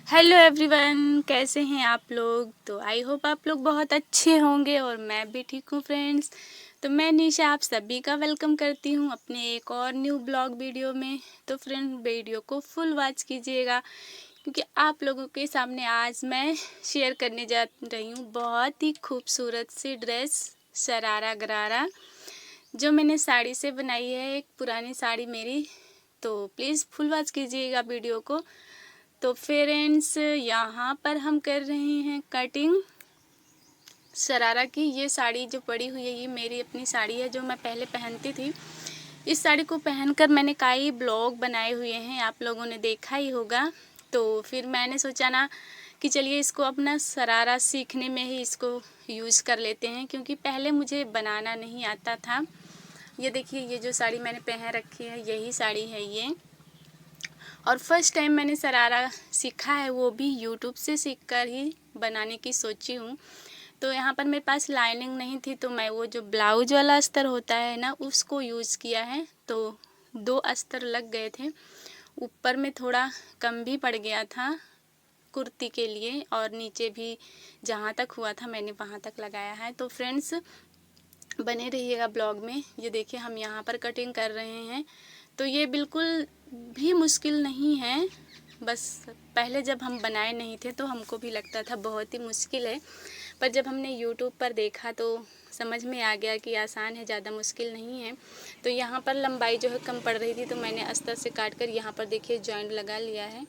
Hello everyone, कैसे हैं आप लोग। तो आई होप आप लोग बहुत अच्छे होंगे और मैं भी ठीक हूँ फ्रेंड्स। तो मैं निशा आप सभी का वेलकम करती हूँ अपने एक और न्यू ब्लॉग वीडियो में। तो फ्रेंड वीडियो को फुल वॉच कीजिएगा क्योंकि आप लोगों के सामने आज मैं शेयर करने जा रही हूँ बहुत ही खूबसूरत सी ड्रेस शरारा गरारा जो मैंने साड़ी से बनाई है, एक पुरानी साड़ी मेरी। तो प्लीज़ फुल वॉच कीजिएगा वीडियो को। तो फ्रेंड्स यहाँ पर हम कर रहे हैं कटिंग शरारा की। ये साड़ी जो पड़ी हुई है ये मेरी अपनी साड़ी है जो मैं पहले पहनती थी। इस साड़ी को पहनकर मैंने कई ब्लॉग बनाए हुए हैं, आप लोगों ने देखा ही होगा। तो फिर मैंने सोचा ना कि चलिए इसको अपना शरारा सीखने में ही इसको यूज़ कर लेते हैं, क्योंकि पहले मुझे बनाना नहीं आता था। ये देखिए, ये जो साड़ी मैंने पहन रखी है यही साड़ी है ये। और फर्स्ट टाइम मैंने शरारा सीखा है, वो भी यूट्यूब से सीखकर ही बनाने की सोची हूँ। तो यहाँ पर मेरे पास लाइनिंग नहीं थी तो मैं वो जो ब्लाउज वाला अस्तर होता है ना उसको यूज़ किया है। तो 2 अस्तर लग गए थे, ऊपर में थोड़ा कम भी पड़ गया था कुर्ती के लिए, और नीचे भी जहाँ तक हुआ था मैंने वहाँ तक लगाया है। तो फ्रेंड्स बने रहिएगा ब्लॉग में। ये देखिए हम यहाँ पर कटिंग कर रहे हैं। तो ये बिल्कुल भी मुश्किल नहीं है, बस पहले जब हम बनाए नहीं थे तो हमको भी लगता था बहुत ही मुश्किल है, पर जब हमने यूट्यूब पर देखा तो समझ में आ गया कि आसान है, ज़्यादा मुश्किल नहीं है। तो यहाँ पर लंबाई जो है कम पड़ रही थी तो मैंने अस्तर से काट कर यहाँ पर देखिए जॉइंट लगा लिया है।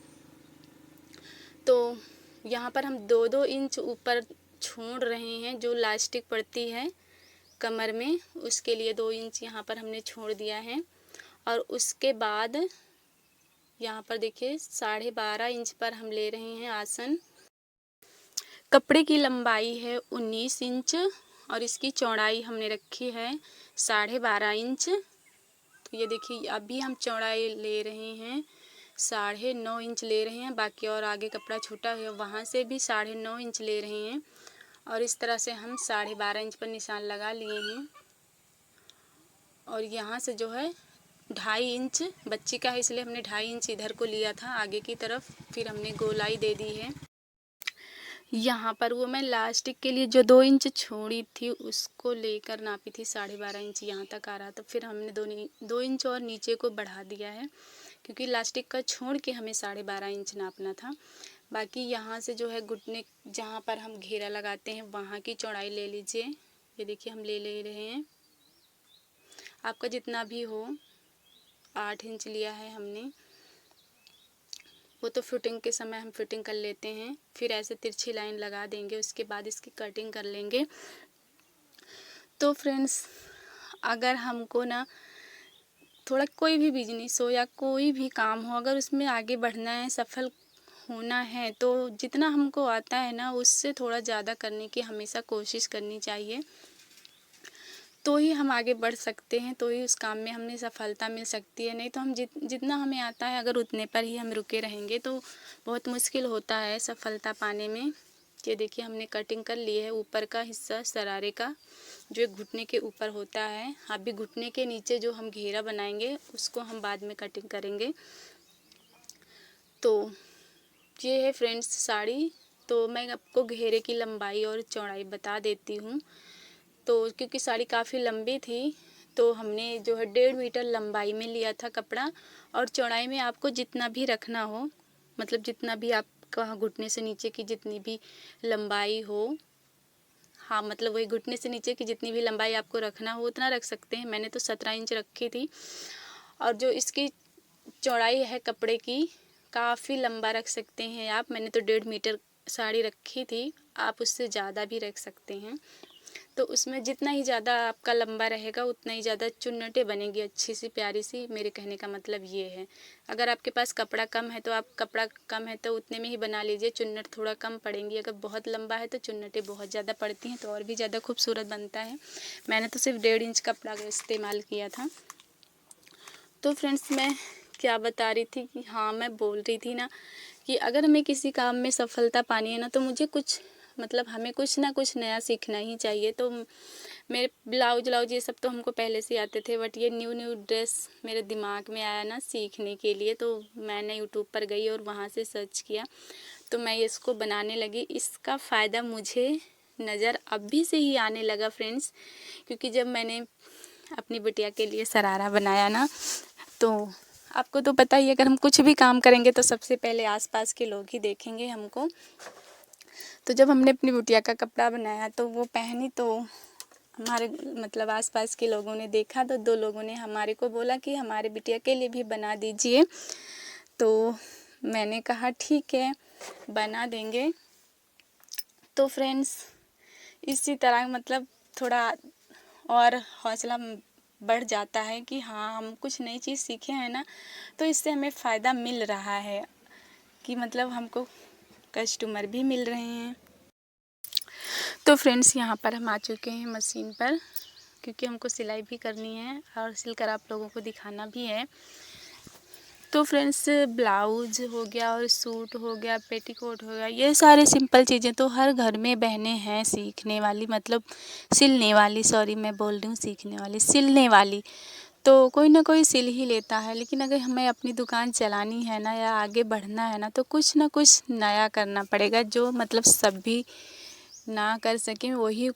तो यहाँ पर हम 2-2 इंच ऊपर छोड़ रहे हैं, जो लास्टिक पड़ती है कमर में उसके लिए 2 इंच यहाँ पर हमने छोड़ दिया है। और उसके बाद यहाँ पर देखिए 12.5 इंच पर हम ले रहे हैं आसन। कपड़े की लंबाई है 19 इंच और इसकी चौड़ाई हमने रखी है 12.5 इंच। तो ये देखिए अभी हम चौड़ाई ले रहे हैं 9.5 इंच ले रहे हैं, बाकी और आगे कपड़ा छोटा है वहाँ से भी 9.5 इंच ले रहे हैं। और इस तरह से हम 12.5 इंच पर निशान लगा लिए हैं। और यहाँ से जो है 2.5 इंच बच्ची का है इसलिए हमने 2.5 इंच इधर को लिया था आगे की तरफ, फिर हमने गोलाई दे दी है। यहाँ पर वो मैं लास्टिक के लिए जो 2 इंच छोड़ी थी उसको लेकर नापी थी 12.5 इंच, यहाँ तक आ रहा था। फिर हमने 2 इंच और नीचे को बढ़ा दिया है क्योंकि लास्टिक का छोड़ के हमें 12.5 इंच नापना था। बाकी यहाँ से जो है घुटने जहाँ पर हम घेरा लगाते हैं वहाँ की चौड़ाई ले लीजिए। ये देखिए हम ले रहे हैं, आपका जितना भी हो। 8 इंच लिया है हमने, वो तो फिटिंग के समय हम फिटिंग कर लेते हैं। फिर ऐसे तिरछी लाइन लगा देंगे, उसके बाद इसकी कटिंग कर लेंगे। तो फ्रेंड्स अगर हमको ना थोड़ा कोई भी बिजनेस हो या कोई भी काम हो, अगर उसमें आगे बढ़ना है, सफल होना है, तो जितना हमको आता है ना उससे थोड़ा ज़्यादा करने की हमेशा कोशिश करनी चाहिए। तो ही हम आगे बढ़ सकते हैं, तो ही उस काम में हमें सफलता मिल सकती है। नहीं तो हम जितना हमें आता है अगर उतने पर ही हम रुके रहेंगे तो बहुत मुश्किल होता है सफलता पाने में। ये देखिए हमने कटिंग कर ली है ऊपर का हिस्सा शरारे का, जो घुटने के ऊपर होता है। अभी घुटने के नीचे जो हम घेरा बनाएंगे उसको हम बाद में कटिंग करेंगे। तो ये है फ्रेंड्स साड़ी। तो मैं आपको घेरे की लंबाई और चौड़ाई बता देती हूँ। तो क्योंकि साड़ी काफ़ी लंबी थी तो हमने जो है 1.5 मीटर लंबाई में लिया था कपड़ा, और चौड़ाई में आपको जितना भी रखना हो, मतलब जितना भी आपका घुटने से नीचे की जितनी भी लंबाई हो, हाँ मतलब वही घुटने से नीचे की जितनी भी लंबाई आपको रखना हो उतना रख सकते हैं। मैंने तो 17 इंच रखी थी। और जो इसकी चौड़ाई है कपड़े की काफ़ी लंबा रख सकते हैं आप। मैंने तो 1.5 मीटर साड़ी रखी थी, आप उससे ज़्यादा भी रख सकते हैं। तो उसमें जितना ही ज़्यादा आपका लंबा रहेगा उतना ही ज़्यादा चुन्नटें बनेगी अच्छी सी प्यारी सी। मेरे कहने का मतलब ये है, अगर आपके पास कपड़ा कम है तो आप कपड़ा कम है तो उतने में ही बना लीजिए, चुन्नट थोड़ा कम पड़ेंगी। अगर बहुत लंबा है तो चुन्नटें बहुत ज़्यादा पड़ती हैं तो और भी ज़्यादा खूबसूरत बनता है। मैंने तो सिर्फ 1.5 इंच कपड़ा का इस्तेमाल किया था। तो फ्रेंड्स मैं क्या बता रही थी कि हाँ मैं बोल रही थी ना कि अगर हमें किसी काम में सफलता पानी है ना तो मुझे कुछ मतलब हमें कुछ ना कुछ नया सीखना ही चाहिए। तो मेरे ब्लाउज ये सब तो हमको पहले से आते थे, बट ये न्यू ड्रेस मेरे दिमाग में आया ना सीखने के लिए, तो मैंने यूट्यूब पर गई और वहाँ से सर्च किया। तो मैं इसको बनाने लगी। इसका फ़ायदा मुझे नज़र अभी से ही आने लगा फ्रेंड्स, क्योंकि जब मैंने अपनी बिटिया के लिए शरारा बनाया ना, तो आपको तो पता ही है, अगर हम कुछ भी काम करेंगे तो सबसे पहले आसपास के लोग ही देखेंगे हमको। तो जब हमने अपनी बिटिया का कपड़ा बनाया तो वो पहनी, तो हमारे मतलब आसपास के लोगों ने देखा, तो 2 लोगों ने हमारे को बोला कि हमारे बिटिया के लिए भी बना दीजिए। तो मैंने कहा ठीक है, बना देंगे। तो फ्रेंड्स इसी तरह मतलब थोड़ा और हौसला बढ़ जाता है कि हाँ, हम कुछ नई चीज़ सीखे हैं ना, तो इससे हमें फ़ायदा मिल रहा है कि मतलब हमको कस्टमर भी मिल रहे हैं। तो फ्रेंड्स यहाँ पर हम आ चुके हैं मशीन पर, क्योंकि हमको सिलाई भी करनी है और सिलकर आप लोगों को दिखाना भी है। तो फ्रेंड्स ब्लाउज हो गया और सूट हो गया, पेटीकोट हो गया, ये सारे सिंपल चीज़ें तो हर घर में बहनें हैं सीखने वाली, मतलब सिलने वाली, सॉरी मैं बोल रही हूँ सीखने वाली, सिलने वाली। तो कोई ना कोई सिल ही लेता है, लेकिन अगर हमें अपनी दुकान चलानी है ना या आगे बढ़ना है ना, तो कुछ ना कुछ नया करना पड़ेगा, जो मतलब सभी ना कर सकें वही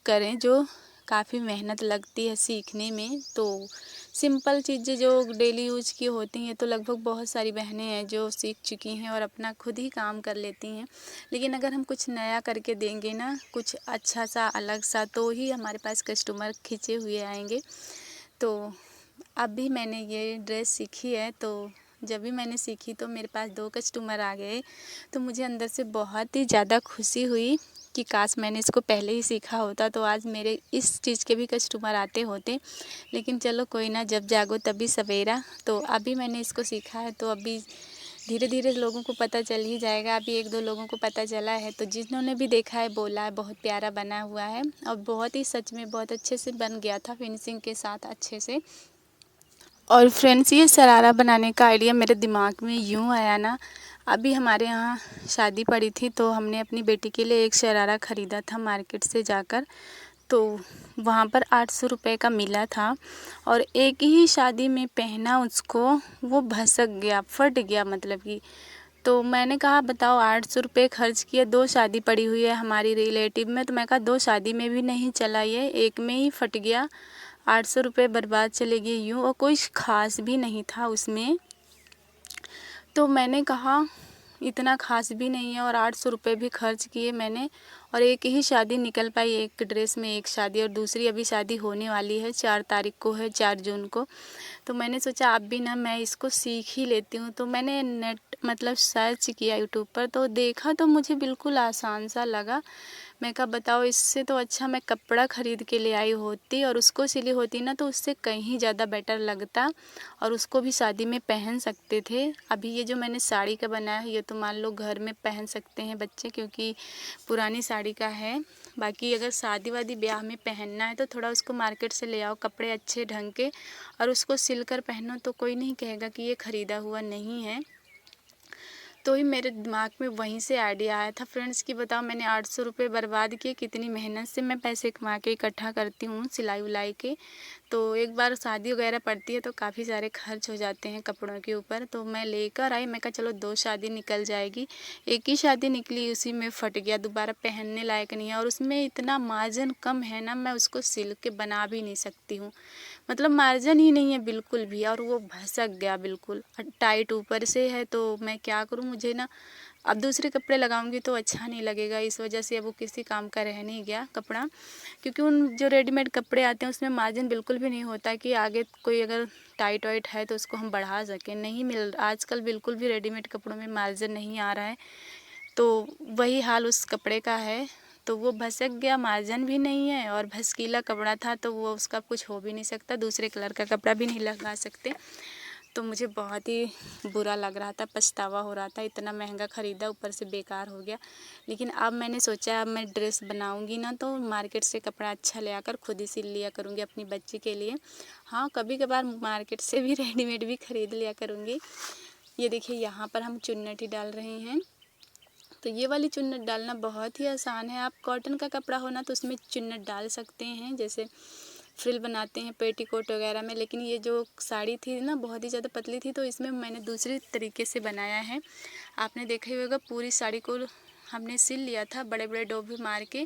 करें, जो काफ़ी मेहनत लगती है सीखने में। तो सिंपल चीज़ें जो डेली यूज़ की होती हैं तो लगभग बहुत सारी बहनें हैं जो सीख चुकी हैं और अपना खुद ही काम कर लेती हैं। लेकिन अगर हम कुछ नया करके देंगे ना, कुछ अच्छा सा अलग सा, तो ही हमारे पास कस्टमर खिंचे हुए आएंगे। तो अभी मैंने ये ड्रेस सीखी है, तो जब भी मैंने सीखी तो मेरे पास 2 कस्टमर आ गए। तो मुझे अंदर से बहुत ही ज़्यादा खुशी हुई कि काश मैंने इसको पहले ही सीखा होता, तो आज मेरे इस चीज़ के भी कस्टमर आते होते। लेकिन चलो कोई ना, जब जागो तभी सवेरा। तो अभी मैंने इसको सीखा है, तो अभी धीरे धीरे लोगों को पता चल ही जाएगा। अभी 1-2 लोगों को पता चला है, तो जिन्होंने भी देखा है बोला है बहुत प्यारा बना हुआ है, और बहुत ही सच में बहुत अच्छे से बन गया था, फिनिशिंग के साथ अच्छे से। और फ्रेंड्स ये शरारा बनाने का आइडिया मेरे दिमाग में यूँ आया ना, अभी हमारे यहाँ शादी पड़ी थी, तो हमने अपनी बेटी के लिए एक शरारा ख़रीदा था मार्केट से जाकर। तो वहाँ पर 800 रुपये का मिला था, और एक ही शादी में पहना उसको, वो भसक गया, फट गया मतलब कि। तो मैंने कहा बताओ, 800 रुपये खर्च किए, 2 शादी पड़ी हुई है हमारी रिलेटिव में, तो मैं कहा 2 शादी में भी नहीं चला, ये एक में ही फट गया, 800 रुपये बर्बाद चले गए यूँ, और कोई ख़ास भी नहीं था उसमें। तो मैंने कहा इतना ख़ास भी नहीं है, और 800 रुपये भी खर्च किए मैंने, और एक ही शादी निकल पाई, एक ड्रेस में एक शादी, और दूसरी अभी शादी होने वाली है, 4 तारीख को है, 4 जून को। तो मैंने सोचा अब भी ना मैं इसको सीख ही लेती हूँ। तो मैंने नेट मतलब सर्च किया यूट्यूब पर, तो देखा तो मुझे बिल्कुल आसान सा लगा। मैं कहा बताओ, इससे तो अच्छा मैं कपड़ा ख़रीद के ले आई होती और उसको सिली होती ना, तो उससे कहीं ज़्यादा बेटर लगता, और उसको भी शादी में पहन सकते थे। अभी ये जो मैंने साड़ी का बनाया है, ये तो मान लो घर में पहन सकते हैं बच्चे, क्योंकि पुरानी साड़ी का है। बाकी अगर शादी वादी ब्याह में पहनना है तो थोड़ा उसको मार्केट से ले आओ कपड़े अच्छे ढंग के, और उसको सिल कर पहनो, तो कोई नहीं कहेगा कि ये ख़रीदा हुआ नहीं है। तो ही मेरे दिमाग में वहीं से आइडिया आया था फ्रेंड्स कि बताओ, मैंने 800 रुपये बर्बाद किए, कितनी मेहनत से मैं पैसे कमा के इकट्ठा करती हूँ सिलाई उलाई के। तो एक बार शादी वगैरह पड़ती है तो काफ़ी सारे खर्च हो जाते हैं कपड़ों के ऊपर। तो मैं लेकर आई, मैं कहा चलो 2 शादी निकल जाएगी। एक ही शादी निकली, उसी में फट गया, दोबारा पहनने लायक नहीं है, और उसमें इतना मार्जिन कम है ना, मैं उसको सिल के बना भी नहीं सकती हूँ, मतलब मार्जिन ही नहीं है बिल्कुल भी, और वो भसक गया बिल्कुल, टाइट ऊपर से है। तो मैं क्या करूँ, मुझे ना अब दूसरे कपड़े लगाऊंगी तो अच्छा नहीं लगेगा, इस वजह से अब वो किसी काम का रह नहीं गया कपड़ा। क्योंकि उन जो रेडीमेड कपड़े आते हैं उसमें मार्जिन बिल्कुल भी नहीं होता कि आगे कोई अगर टाइट वाइट है तो उसको हम बढ़ा सकें, नहीं मिल, आजकल बिल्कुल भी रेडीमेड कपड़ों में मार्जिन नहीं आ रहा है। तो वही हाल उस कपड़े का है। तो वो भसक गया, मार्जिन भी नहीं है, और भसकीला कपड़ा था, तो वो उसका कुछ हो भी नहीं सकता, दूसरे कलर का कपड़ा भी नहीं लगा सकते। तो मुझे बहुत ही बुरा लग रहा था, पछतावा हो रहा था, इतना महंगा ख़रीदा ऊपर से बेकार हो गया। लेकिन अब मैंने सोचा अब मैं ड्रेस बनाऊंगी ना, तो मार्केट से कपड़ा अच्छा ले आकर खुद ही सिल लिया करूँगी अपनी बच्ची के लिए। हाँ, कभी कभार मार्केट से भी रेडीमेड भी ख़रीद लिया करूँगी। ये देखिए यहाँ पर हम चुन्नट ही डाल रहे हैं। तो ये वाली चुन्नट डालना बहुत ही आसान है। आप कॉटन का कपड़ा हो ना तो उसमें चुन्नट डाल सकते हैं, जैसे फ्रिल बनाते हैं पेटीकोट वगैरह में। लेकिन ये जो साड़ी थी ना बहुत ही ज़्यादा पतली थी, तो इसमें मैंने दूसरे तरीके से बनाया है। आपने देखा ही होगा, पूरी साड़ी को हमने सिल लिया था बड़े बड़े डोबे मार के।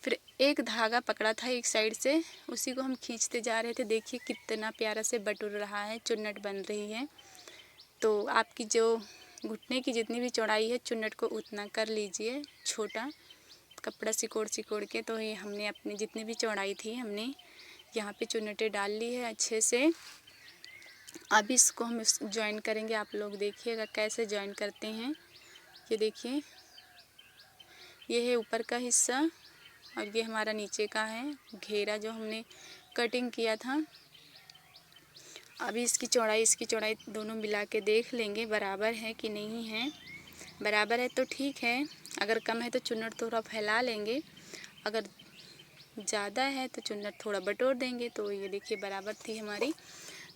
फिर एक धागा पकड़ा था एक साइड से, उसी को हम खींचते जा रहे थे। देखिए कितना प्यारा से बटुर रहा है, चुन्नट बन रही है। तो आपकी जो घुटने की जितनी भी चौड़ाई है चुन्नट को उतना कर लीजिए छोटा, कपड़ा सिकोड़ सिकोड़ के। तो ये हमने अपनी जितनी भी चौड़ाई थी हमने यहाँ पे चुन्नटें डाल ली है अच्छे से। अब इसको हम ज्वाइन करेंगे। आप लोग देखिएगा कैसे ज्वाइन करते हैं। ये देखिए, ये है ऊपर का हिस्सा और ये हमारा नीचे का है घेरा जो हमने कटिंग किया था। अभी इसकी चौड़ाई दोनों मिला के देख लेंगे बराबर है कि नहीं है। बराबर है तो ठीक है, अगर कम है तो चुन्नट थोड़ा फैला लेंगे, अगर ज़्यादा है तो चुन्नट थोड़ा बटोर देंगे। तो ये देखिए बराबर थी हमारी।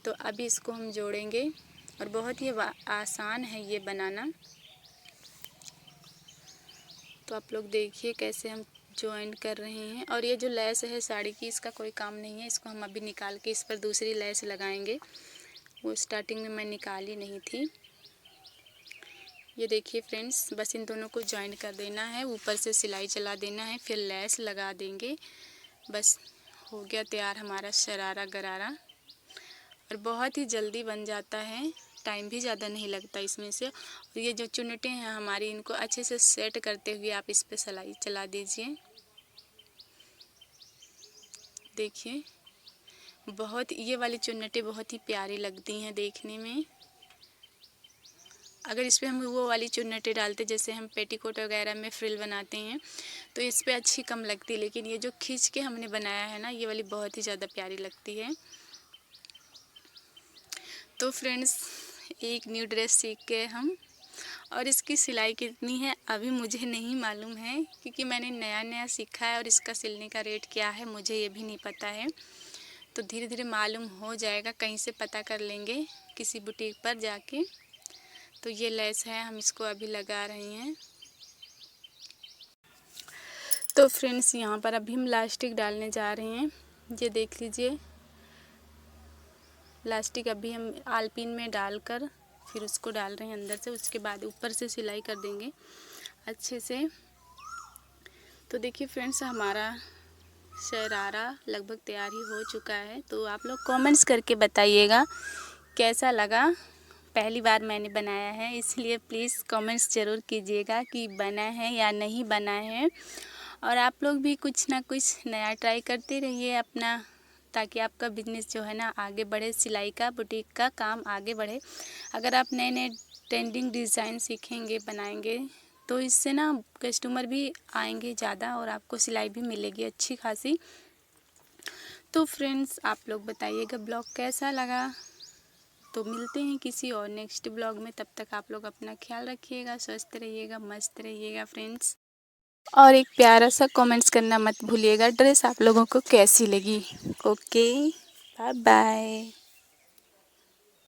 तो अभी इसको हम जोड़ेंगे और बहुत ही आसान है ये बनाना। तो आप लोग देखिए कैसे हम ज्वाइन कर रहे हैं। और ये जो लेस है साड़ी की, इसका कोई काम नहीं है, इसको हम अभी निकाल के इस पर दूसरी लेस लगाएंगे। वो स्टार्टिंग में मैं निकाली नहीं थी। ये देखिए फ्रेंड्स, बस इन दोनों को ज्वाइन कर देना है, ऊपर से सिलाई चला देना है, फिर लेस लगा देंगे। बस हो गया तैयार हमारा शरारा गरारा। और बहुत ही जल्दी बन जाता है, टाइम भी ज़्यादा नहीं लगता इसमें से। और ये जो चुन्नटें हैं हमारी, इनको अच्छे से सेट करते हुए आप इस पे सिलाई चला दीजिए। देखिए बहुत, ये वाली चुन्नटें बहुत ही प्यारी लगती हैं देखने में। अगर इस पर हम वो वाली चुन्नटें डालते जैसे हम पेटीकोट वगैरह में फ्रिल बनाते हैं तो इस पर अच्छी कम लगती, लेकिन ये जो खींच के हमने बनाया है ना, ये वाली बहुत ही ज़्यादा प्यारी लगती है। तो फ्रेंड्स, एक न्यू ड्रेस सीख के हम, और इसकी सिलाई कितनी है अभी मुझे नहीं मालूम है, क्योंकि मैंने नया नया सीखा है और इसका सिलने का रेट क्या है मुझे ये भी नहीं पता है। तो धीरे धीरे मालूम हो जाएगा, कहीं से पता कर लेंगे किसी बुटीक पर जाके। तो ये लेस है, हम इसको अभी लगा रहे हैं। तो फ्रेंड्स, यहाँ पर अभी हम लास्टिक डालने जा रहे हैं। ये देख लीजिए, लास्टिक अभी हम आलपिन में डालकर फिर उसको डाल रहे हैं अंदर से। उसके बाद ऊपर से सिलाई कर देंगे अच्छे से। तो देखिए फ्रेंड्स, हमारा शरारा लगभग तैयार ही हो चुका है। तो आप लोग कमेंट्स करके बताइएगा कैसा लगा। पहली बार मैंने बनाया है, इसलिए प्लीज़ कमेंट्स ज़रूर कीजिएगा कि बना है या नहीं बना है। और आप लोग भी कुछ ना कुछ नया ट्राई करते रहिए अपना, ताकि आपका बिजनेस जो है ना आगे बढ़े, सिलाई का बुटीक का काम आगे बढ़े। अगर आप नए नए ट्रेंडिंग डिज़ाइन सीखेंगे बनाएंगे तो इससे ना कस्टमर भी आएंगे ज़्यादा और आपको सिलाई भी मिलेगी अच्छी खासी। तो फ्रेंड्स, आप लोग बताइएगा ब्लॉग कैसा लगा। तो मिलते हैं किसी और नेक्स्ट ब्लॉग में, तब तक आप लोग अपना ख्याल रखिएगा, स्वस्थ रहिएगा, मस्त रहिएगा फ्रेंड्स। और एक प्यारा सा कमेंट्स करना मत भूलिएगा, ड्रेस आप लोगों को कैसी लगी। Okay, bye bye.